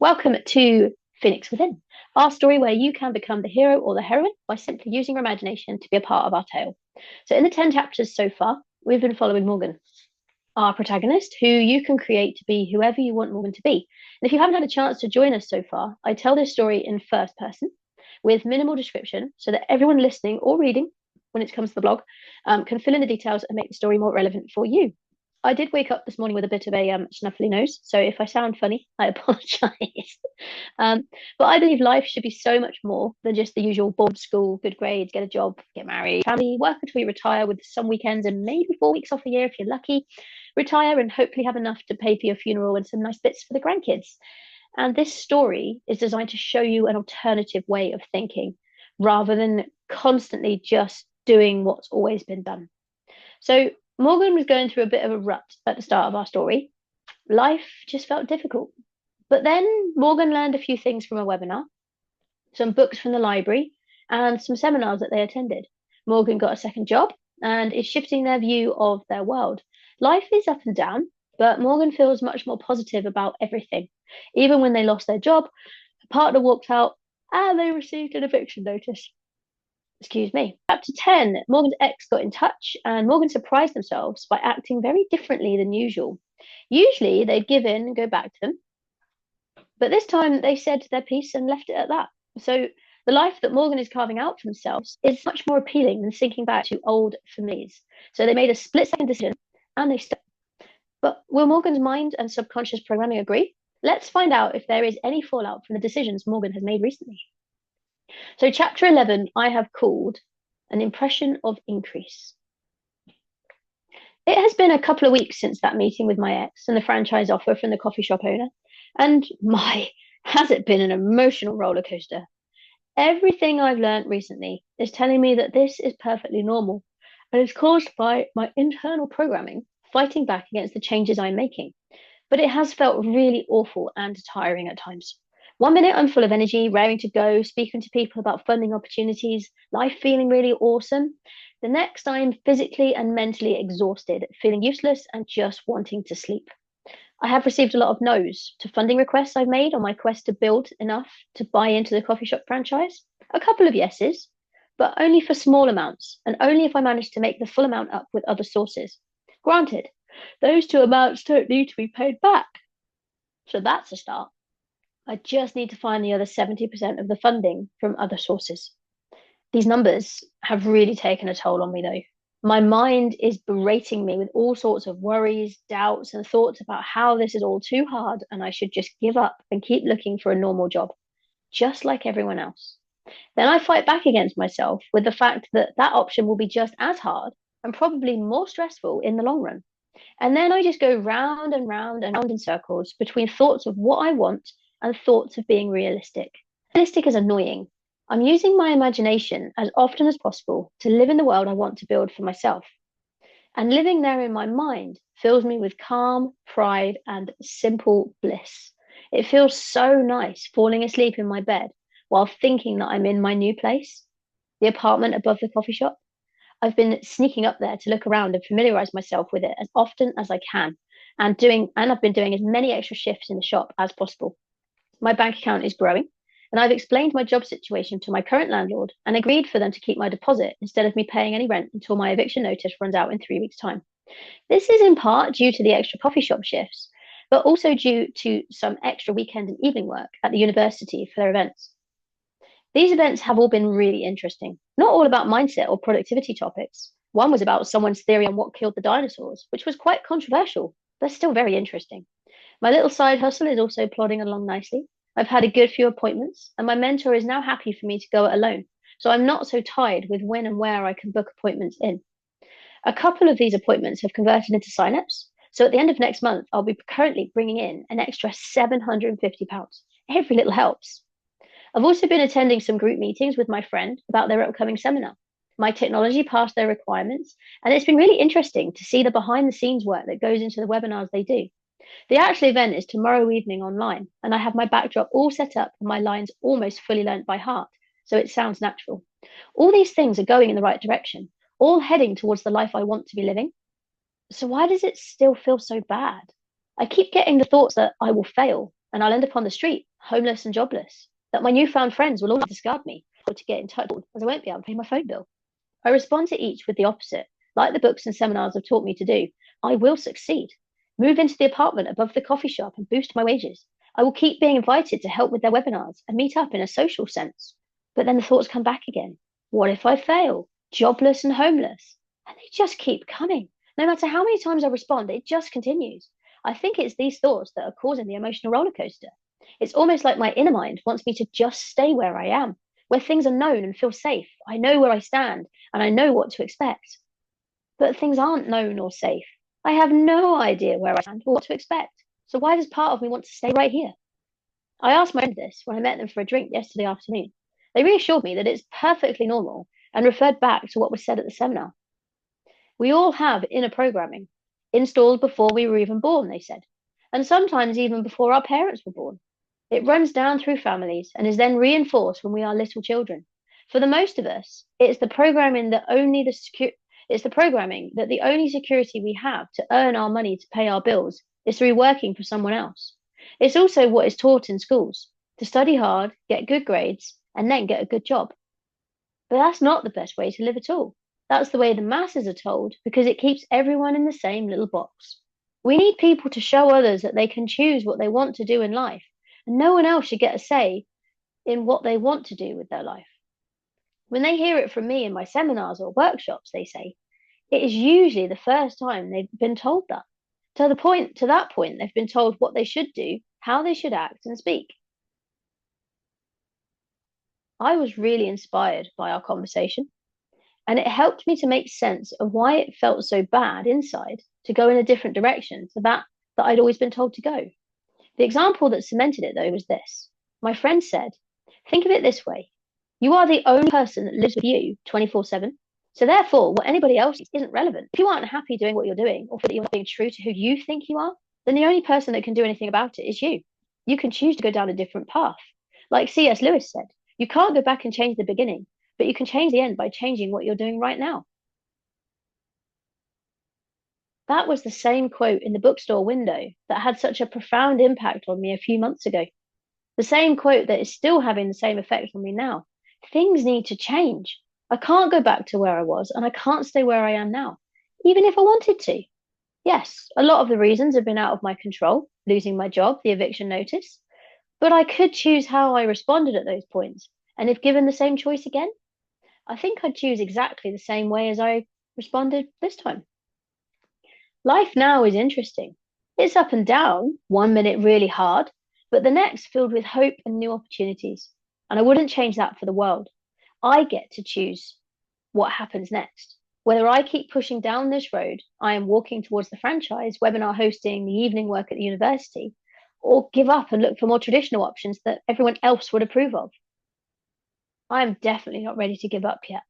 Welcome to Phoenix Within, our story where you can become the hero or the heroine by simply using your imagination to be a part of our tale. So, in the 10 chapters so far, we've been following Morgan, our protagonist, who you can create to be whoever you want Morgan to be. And if you haven't had a chance to join us so far, I tell this story in first person with minimal description so that everyone listening or reading when it comes to the blog can fill in the details and make the story more relevant for you. I did wake up this morning with a bit of a snuffly nose, so if I sound funny, I apologise. But I believe life should be so much more than just the usual board school, good grades, get a job, get married, family, work until you retire with some weekends and maybe 4 weeks off a year if you're lucky, retire and hopefully have enough to pay for your funeral and some nice bits for the grandkids. And this story is designed to show you an alternative way of thinking rather than constantly just doing what's always been done. So Morgan was going through a bit of a rut at the start of our story. Life just felt difficult. But then Morgan learned a few things from a webinar, some books from the library, and some seminars that they attended. Morgan got a second job and is shifting their view of their world. Life is up and down, but Morgan feels much more positive about everything. Even when they lost their job, a partner walked out and they received an eviction notice. Excuse me. Chapter 10, Morgan's ex got in touch and Morgan surprised themselves by acting very differently than usual. Usually they'd give in and go back to them, but this time they said their piece and left it at that. So the life that Morgan is carving out for themselves is much more appealing than sinking back to old families. So they made a split-second decision and they stuck. But will Morgan's mind and subconscious programming agree? Let's find out if there is any fallout from the decisions Morgan has made recently. So chapter 11, I have called An Impression of Increase. It has been a couple of weeks since that meeting with my ex and the franchise offer from the coffee shop owner. And has it been an emotional roller coaster. Everything I've learned recently is telling me that this is perfectly normal and is caused by my internal programming fighting back against the changes I'm making. But it has felt really awful and tiring at times. 1 minute I'm full of energy, raring to go, speaking to people about funding opportunities, life feeling really awesome. The next I'm physically and mentally exhausted, feeling useless and just wanting to sleep. I have received a lot of no's to funding requests I've made on my quest to build enough to buy into the coffee shop franchise. A couple of yeses, but only for small amounts and only if I manage to make the full amount up with other sources. Granted, those two amounts don't need to be paid back. So that's a start. I just need to find the other 70% of the funding from other sources. These numbers have really taken a toll on me though. My mind is berating me with all sorts of worries, doubts, and thoughts about how this is all too hard and I should just give up and keep looking for a normal job, just like everyone else. Then I fight back against myself with the fact that that option will be just as hard and probably more stressful in the long run. And then I just go round and round and round in circles between thoughts of what I want and thoughts of being realistic. Realistic is annoying. I'm using my imagination as often as possible to live in the world I want to build for myself. And living there in my mind fills me with calm, pride, and simple bliss. It feels so nice falling asleep in my bed while thinking that I'm in my new place, the apartment above the coffee shop. I've been sneaking up there to look around and familiarize myself with it as often as I can, and I've been doing as many extra shifts in the shop as possible. My bank account is growing, and I've explained my job situation to my current landlord and agreed for them to keep my deposit instead of me paying any rent until my eviction notice runs out in 3 weeks' time. This is in part due to the extra coffee shop shifts, but also due to some extra weekend and evening work at the university for their events. These events have all been really interesting, not all about mindset or productivity topics. One was about someone's theory on what killed the dinosaurs, which was quite controversial, but still very interesting. My little side hustle is also plodding along nicely. I've had a good few appointments, and my mentor is now happy for me to go it alone, so I'm not so tied with when and where I can book appointments in. A couple of these appointments have converted into sign-ups, so at the end of next month, I'll be currently bringing in an extra £750. Every little helps. I've also been attending some group meetings with my friend about their upcoming seminar. My technology passed their requirements, and it's been really interesting to see the behind-the-scenes work that goes into the webinars they do. The actual event is tomorrow evening online, and I have my backdrop all set up and my lines almost fully learnt by heart, so it sounds natural. All these things are going in the right direction, all heading towards the life I want to be living. So why does it still feel so bad? I keep getting the thoughts that I will fail, and I'll end up on the street, homeless and jobless, that my newfound friends will all discard me or to get in touch as I won't be able to pay my phone bill. I respond to each with the opposite. Like the books and seminars have taught me to do, I will succeed. Move into the apartment above the coffee shop and boost my wages. I will keep being invited to help with their webinars and meet up in a social sense. But then the thoughts come back again. What if I fail? Jobless and homeless? And they just keep coming. No matter how many times I respond, it just continues. I think it's these thoughts that are causing the emotional roller coaster. It's almost like my inner mind wants me to just stay where I am, where things are known and feel safe. I know where I stand and I know what to expect. But things aren't known or safe. I have no idea where I stand or what to expect. So why does part of me want to stay right here? I asked my friend this when I met them for a drink yesterday afternoon. They reassured me that it's perfectly normal and referred back to what was said at the seminar. We all have inner programming, installed before we were even born, they said, and sometimes even before our parents were born. It runs down through families and is then reinforced when we are little children. For the most of us, it's the programming that the only security we have to earn our money to pay our bills is through working for someone else. It's also what is taught in schools, to study hard, get good grades, and then get a good job. But that's not the best way to live at all. That's the way the masses are told because it keeps everyone in the same little box. We need people to show others that they can choose what they want to do in life, and no one else should get a say in what they want to do with their life. When they hear it from me in my seminars or workshops, they say, it is usually the first time they've been told that. To that point, they've been told what they should do, how they should act and speak. I was really inspired by our conversation, and it helped me to make sense of why it felt so bad inside to go in a different direction to that I'd always been told to go. The example that cemented it, though, was this. My friend said, think of it this way. You are the only person that lives with you 24/7. So therefore, what anybody else isn't relevant. If you aren't happy doing what you're doing or feel that you're not being true to who you think you are, then the only person that can do anything about it is you. You can choose to go down a different path. Like C.S. Lewis said, you can't go back and change the beginning, but you can change the end by changing what you're doing right now. That was the same quote in the bookstore window that had such a profound impact on me a few months ago. The same quote that is still having the same effect on me now. Things need to change. I can't go back to where I was, and I can't stay where I am now, even if I wanted to. Yes, a lot of the reasons have been out of my control, losing my job, the eviction notice, but I could choose how I responded at those points. And if given the same choice again, I think I'd choose exactly the same way as I responded this time. Life now is interesting. It's up and down, 1 minute really hard, but the next filled with hope and new opportunities. And I wouldn't change that for the world. I get to choose what happens next. Whether I keep pushing down this road, I am walking towards the franchise, webinar hosting, the evening work at the university, or give up and look for more traditional options that everyone else would approve of. I am definitely not ready to give up yet.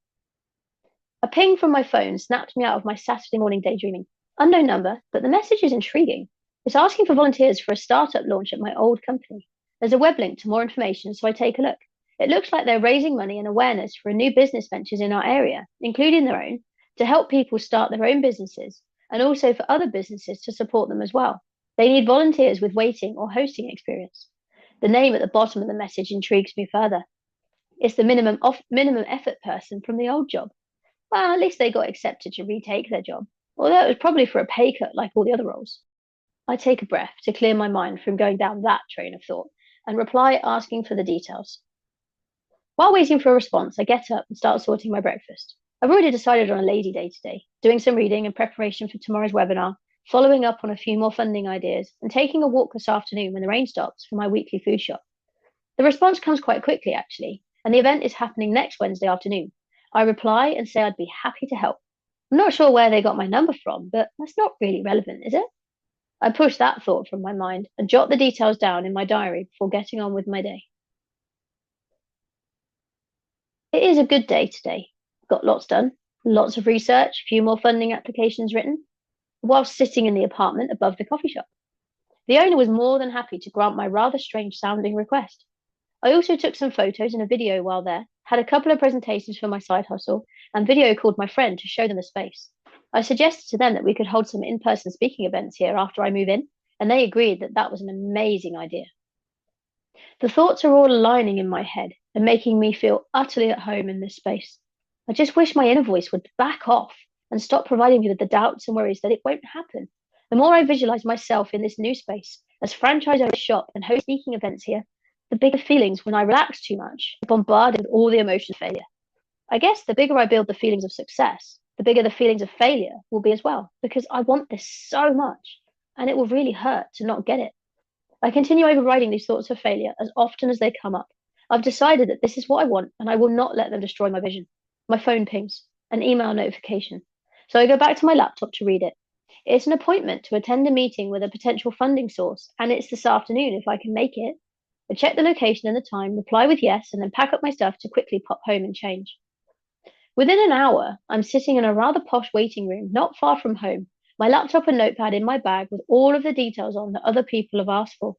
A ping from my phone snapped me out of my Saturday morning daydreaming. Unknown number, but the message is intriguing. It's asking for volunteers for a startup launch at my old company. There's a web link to more information, so I take a look. It looks like they're raising money and awareness for new business ventures in our area, including their own, to help people start their own businesses, and also for other businesses to support them as well. They need volunteers with waiting or hosting experience. The name at the bottom of the message intrigues me further. It's the minimum effort person from the old job. Well, at least they got accepted to retake their job, although it was probably for a pay cut like all the other roles. I take a breath to clear my mind from going down that train of thought and reply asking for the details. While waiting for a response, I get up and start sorting my breakfast. I've already decided on a lazy day today, doing some reading in preparation for tomorrow's webinar, following up on a few more funding ideas, and taking a walk this afternoon when the rain stops for my weekly food shop. The response comes quite quickly, actually, and the event is happening next Wednesday afternoon. I reply and say I'd be happy to help. I'm not sure where they got my number from, but that's not really relevant, is it? I push that thought from my mind and jot the details down in my diary before getting on with my day. It is a good day today. Got lots done, lots of research, a few more funding applications written, whilst sitting in the apartment above the coffee shop. The owner was more than happy to grant my rather strange sounding request. I also took some photos and a video while there, had a couple of presentations for my side hustle, and video called my friend to show them the space. I suggested to them that we could hold some in-person speaking events here after I move in, and they agreed that that was an amazing idea. The thoughts are all aligning in my head and making me feel utterly at home in this space. I just wish my inner voice would back off and stop providing me with the doubts and worries that it won't happen. The more I visualize myself in this new space as franchise owner of a shop and host speaking events here, the bigger feelings when I relax too much, bombarded with all the emotions of failure. I guess the bigger I build the feelings of success, the bigger the feelings of failure will be as well, because I want this so much, and it will really hurt to not get it. I continue overriding these thoughts of failure as often as they come up. I've decided that this is what I want, and I will not let them destroy my vision. My phone pings, an email notification. So I go back to my laptop to read it. It's an appointment to attend a meeting with a potential funding source, and it's this afternoon if I can make it. I check the location and the time, reply with yes, and then pack up my stuff to quickly pop home and change. Within an hour, I'm sitting in a rather posh waiting room not far from home, my laptop and notepad in my bag with all of the details on that other people have asked for.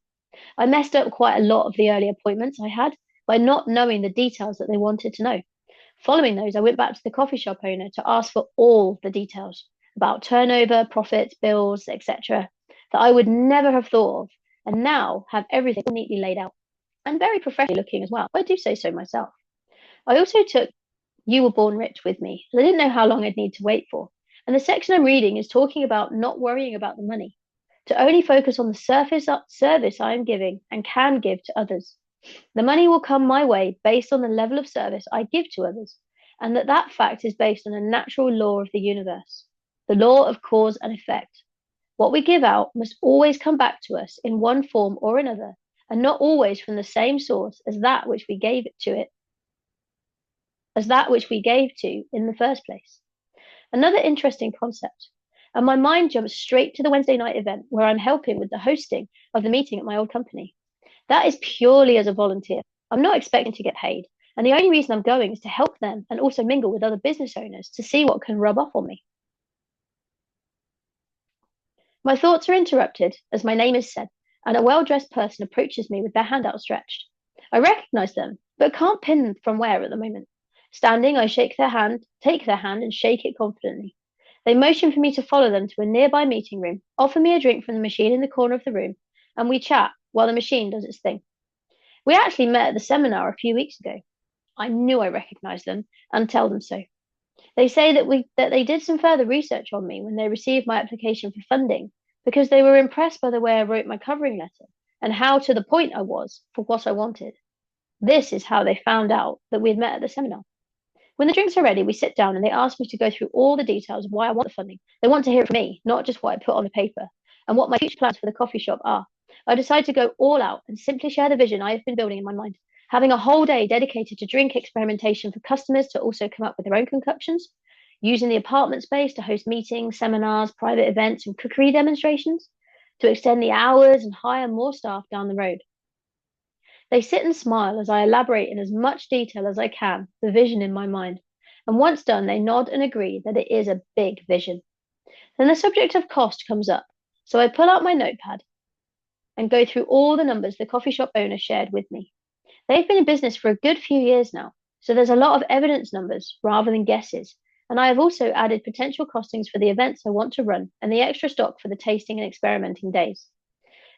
I messed up quite a lot of the early appointments I had by not knowing the details that they wanted to know. Following those, I went back to the coffee shop owner to ask for all the details about turnover, profits, bills, etc., that I would never have thought of, and now have everything neatly laid out and very professionally looking as well. I do say so myself. I also took You Were Born Rich with me, as I didn't know how long I'd need to wait for. And the section I'm reading is talking about not worrying about the money, to only focus on the service I am giving and can give to others. The money will come my way based on the level of service I give to others, and that fact is based on a natural law of the universe, the law of cause and effect. What we give out must always come back to us in one form or another, and not always from the same source as that which we gave to in the first place. Another interesting concept. And my mind jumps straight to the Wednesday night event where I'm helping with the hosting of the meeting at my old company. That is purely as a volunteer. I'm not expecting to get paid. And the only reason I'm going is to help them and also mingle with other business owners to see what can rub off on me. My thoughts are interrupted as my name is said, and a well-dressed person approaches me with their hand outstretched. I recognize them, but can't pin from where at the moment. Standing, I take their hand, and shake it confidently. They motion for me to follow them to a nearby meeting room, offer me a drink from the machine in the corner of the room, and we chat while the machine does its thing. We actually met at the seminar a few weeks ago. I knew I recognized them and tell them so. They say that they did some further research on me when they received my application for funding because they were impressed by the way I wrote my covering letter and how to the point I was for what I wanted. This is how they found out that we had met at the seminar. When the drinks are ready, we sit down and they ask me to go through all the details of why I want the funding. They want to hear it from me, not just what I put on the paper, and what my future plans for the coffee shop are. I decide to go all out and simply share the vision I have been building in my mind, having a whole day dedicated to drink experimentation for customers to also come up with their own concoctions, using the apartment space to host meetings, seminars, private events, and cookery demonstrations, to extend the hours and hire more staff down the road. They sit and smile as I elaborate in as much detail as I can the vision in my mind, and once done, they nod and agree that it is a big vision. Then the subject of cost comes up, so I pull out my notepad and go through all the numbers the coffee shop owner shared with me. They've been in business for a good few years now, so there's a lot of evidence numbers rather than guesses, and I have also added potential costings for the events I want to run and the extra stock for the tasting and experimenting days.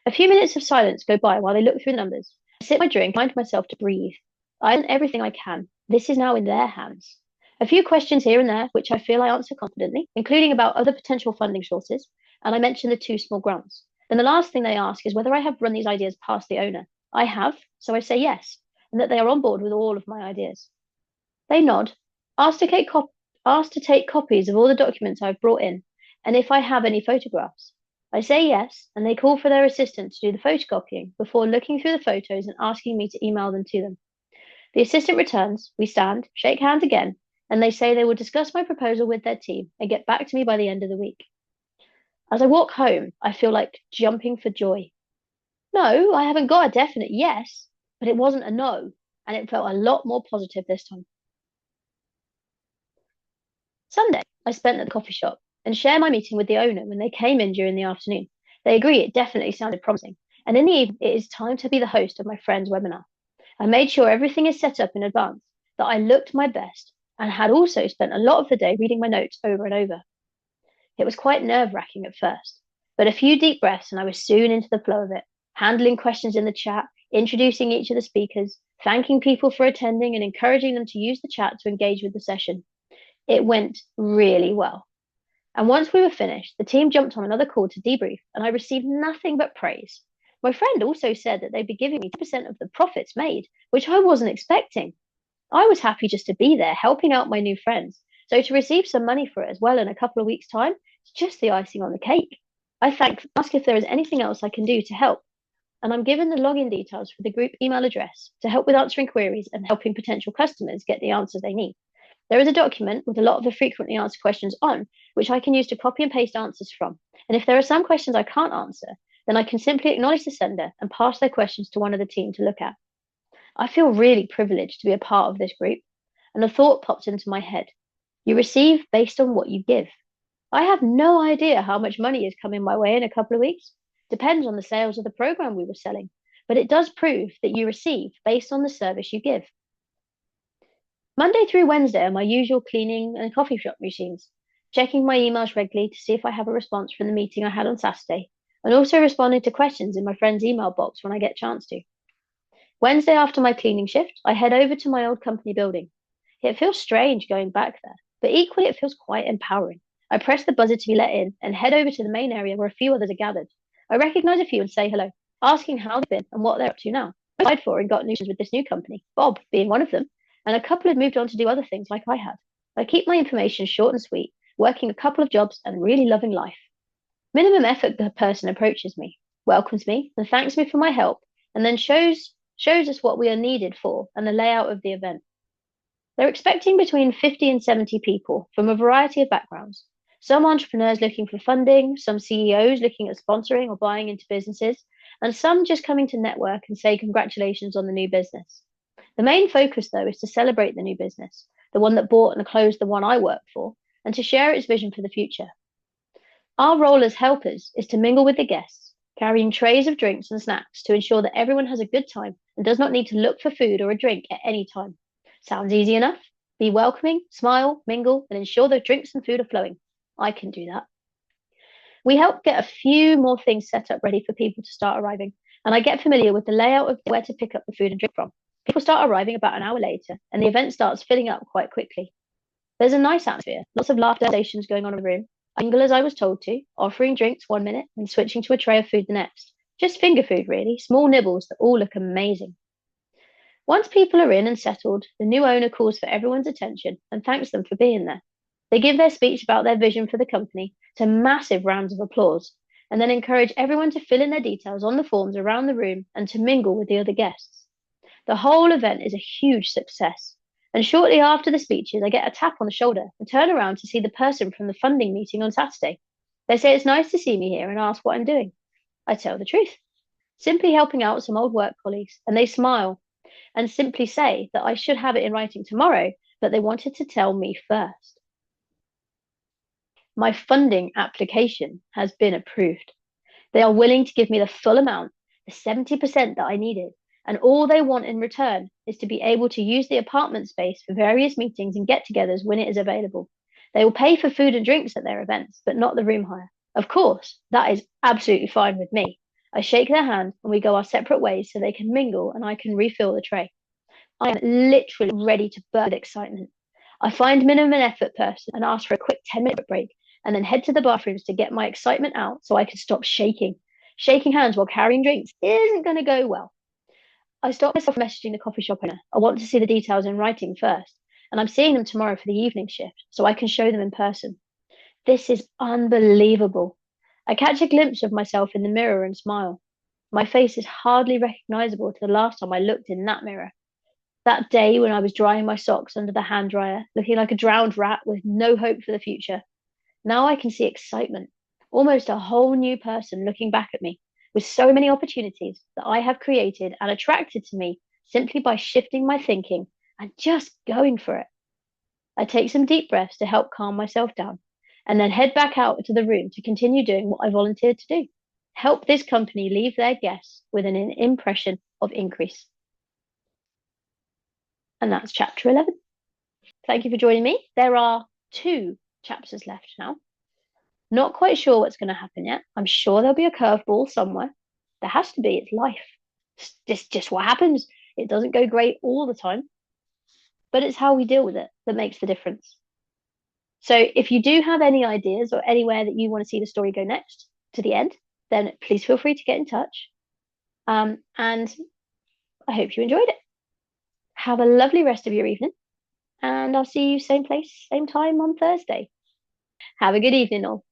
A few minutes of silence go by while they look through the numbers. I sip my drink, find myself to breathe. I've done everything I can. This is now in their hands. A few questions here and there, which I feel I answer confidently, including about other potential funding sources, and I mention the 2 small grants. Then the last thing they ask is whether I have run these ideas past the owner. I have, so I say yes, and that they are on board with all of my ideas. They nod, ask to take copies of all the documents I've brought in, and if I have any photographs. I say yes, and they call for their assistant to do the photocopying before looking through the photos and asking me to email them to them. The assistant returns, we stand, shake hands again, and they say they will discuss my proposal with their team and get back to me by the end of the week. As I walk home, I feel like jumping for joy. No, I haven't got a definite yes, but it wasn't a no, and it felt a lot more positive this time. Sunday, I spent at the coffee shop and share my meeting with the owner when they came in during the afternoon. They agree it definitely sounded promising, and in the evening, it is time to be the host of my friend's webinar. I made sure everything is set up in advance, that I looked my best, and had also spent a lot of the day reading my notes over and over. It was quite nerve-wracking at first, but a few deep breaths and I was soon into the flow of it, handling questions in the chat, introducing each of the speakers, thanking people for attending, and encouraging them to use the chat to engage with the session. It went really well. And once we were finished, the team jumped on another call to debrief, and I received nothing but praise. My friend also said that they'd be giving me 10% of the profits made, which I wasn't expecting. I was happy just to be there, helping out my new friends. So to receive some money for it as well in a couple of weeks' time, it's just the icing on the cake. Ask if there is anything else I can do to help, and I'm given the login details for the group email address to help with answering queries and helping potential customers get the answers they need. There is a document with a lot of the frequently asked questions on, which I can use to copy and paste answers from. And if there are some questions I can't answer, then I can simply acknowledge the sender and pass their questions to one of the team to look at. I feel really privileged to be a part of this group, and a thought popped into my head. You receive based on what you give. I have no idea how much money is coming my way in a couple of weeks. Depends on the sales of the program we were selling, but it does prove that you receive based on the service you give. Monday through Wednesday are my usual cleaning and coffee shop routines, checking my emails regularly to see if I have a response from the meeting I had on Saturday, and also responding to questions in my friend's email box when I get a chance to. Wednesday after my cleaning shift, I head over to my old company building. It feels strange going back there, but equally it feels quite empowering. I press the buzzer to be let in and head over to the main area where a few others are gathered. I recognize a few and say hello, asking how they've been and what they're up to now. I applied for and got news with this new company, Bob being one of them, and a couple had moved on to do other things like I had. I keep my information short and sweet, working a couple of jobs and really loving life. Minimum effort person approaches me, welcomes me, and thanks me for my help, and then shows us what we are needed for and the layout of the event. They're expecting between 50 and 70 people from a variety of backgrounds. Some entrepreneurs looking for funding, some CEOs looking at sponsoring or buying into businesses, and some just coming to network and say congratulations on the new business. The main focus, though, is to celebrate the new business, the one that bought and closed the one I work for, and to share its vision for the future. Our role as helpers is to mingle with the guests, carrying trays of drinks and snacks to ensure that everyone has a good time and does not need to look for food or a drink at any time. Sounds easy enough? Be welcoming, smile, mingle, and ensure the drinks and food are flowing. I can do that. We help get a few more things set up ready for people to start arriving, and I get familiar with the layout of where to pick up the food and drink from. People start arriving about an hour later, and the event starts filling up quite quickly. There's a nice atmosphere, lots of laughter stations going on in the room. I mingle as I was told to, offering drinks 1 minute and switching to a tray of food the next. Just finger food, really, small nibbles that all look amazing. Once people are in and settled, the new owner calls for everyone's attention and thanks them for being there. They give their speech about their vision for the company to massive rounds of applause, and then encourage everyone to fill in their details on the forms around the room and to mingle with the other guests. The whole event is a huge success, and shortly after the speeches, I get a tap on the shoulder and turn around to see the person from the funding meeting on Saturday. They say it's nice to see me here and ask what I'm doing. I tell the truth, simply helping out some old work colleagues, and they smile and simply say that I should have it in writing tomorrow, but they wanted to tell me first. My funding application has been approved. They are willing to give me the full amount, the 70% that I needed, and all they want in return is to be able to use the apartment space for various meetings and get-togethers when it is available. They will pay for food and drinks at their events, but not the room hire. Of course, that is absolutely fine with me. I shake their hand and we go our separate ways so they can mingle and I can refill the tray. I am literally ready to burst with excitement. I find minimum effort person and ask for a quick 10-minute break and then head to the bathrooms to get my excitement out so I can stop shaking. Shaking hands while carrying drinks isn't going to go well. I stop myself messaging the coffee shop owner. I want to see the details in writing first, and I'm seeing them tomorrow for the evening shift so I can show them in person. This is unbelievable. I catch a glimpse of myself in the mirror and smile. My face is hardly recognizable to the last time I looked in that mirror. That day when I was drying my socks under the hand dryer, looking like a drowned rat with no hope for the future. Now I can see excitement, almost a whole new person looking back at me, with so many opportunities that I have created and attracted to me simply by shifting my thinking and just going for it. I take some deep breaths to help calm myself down, and then head back out into the room to continue doing what I volunteered to do. Help this company leave their guests with an impression of increase. And that's chapter 11. Thank you for joining me. There are 2 chapters left now. Not quite sure what's going to happen yet. I'm sure there'll be a curveball somewhere. There has to be, it's life. It's just what happens. It doesn't go great all the time, but it's how we deal with it that makes the difference. So if you do have any ideas or anywhere that you want to see the story go next to the end, then please feel free to get in touch. And I hope you enjoyed it. Have a lovely rest of your evening, and I'll see you same place, same time on Thursday. Have a good evening, all.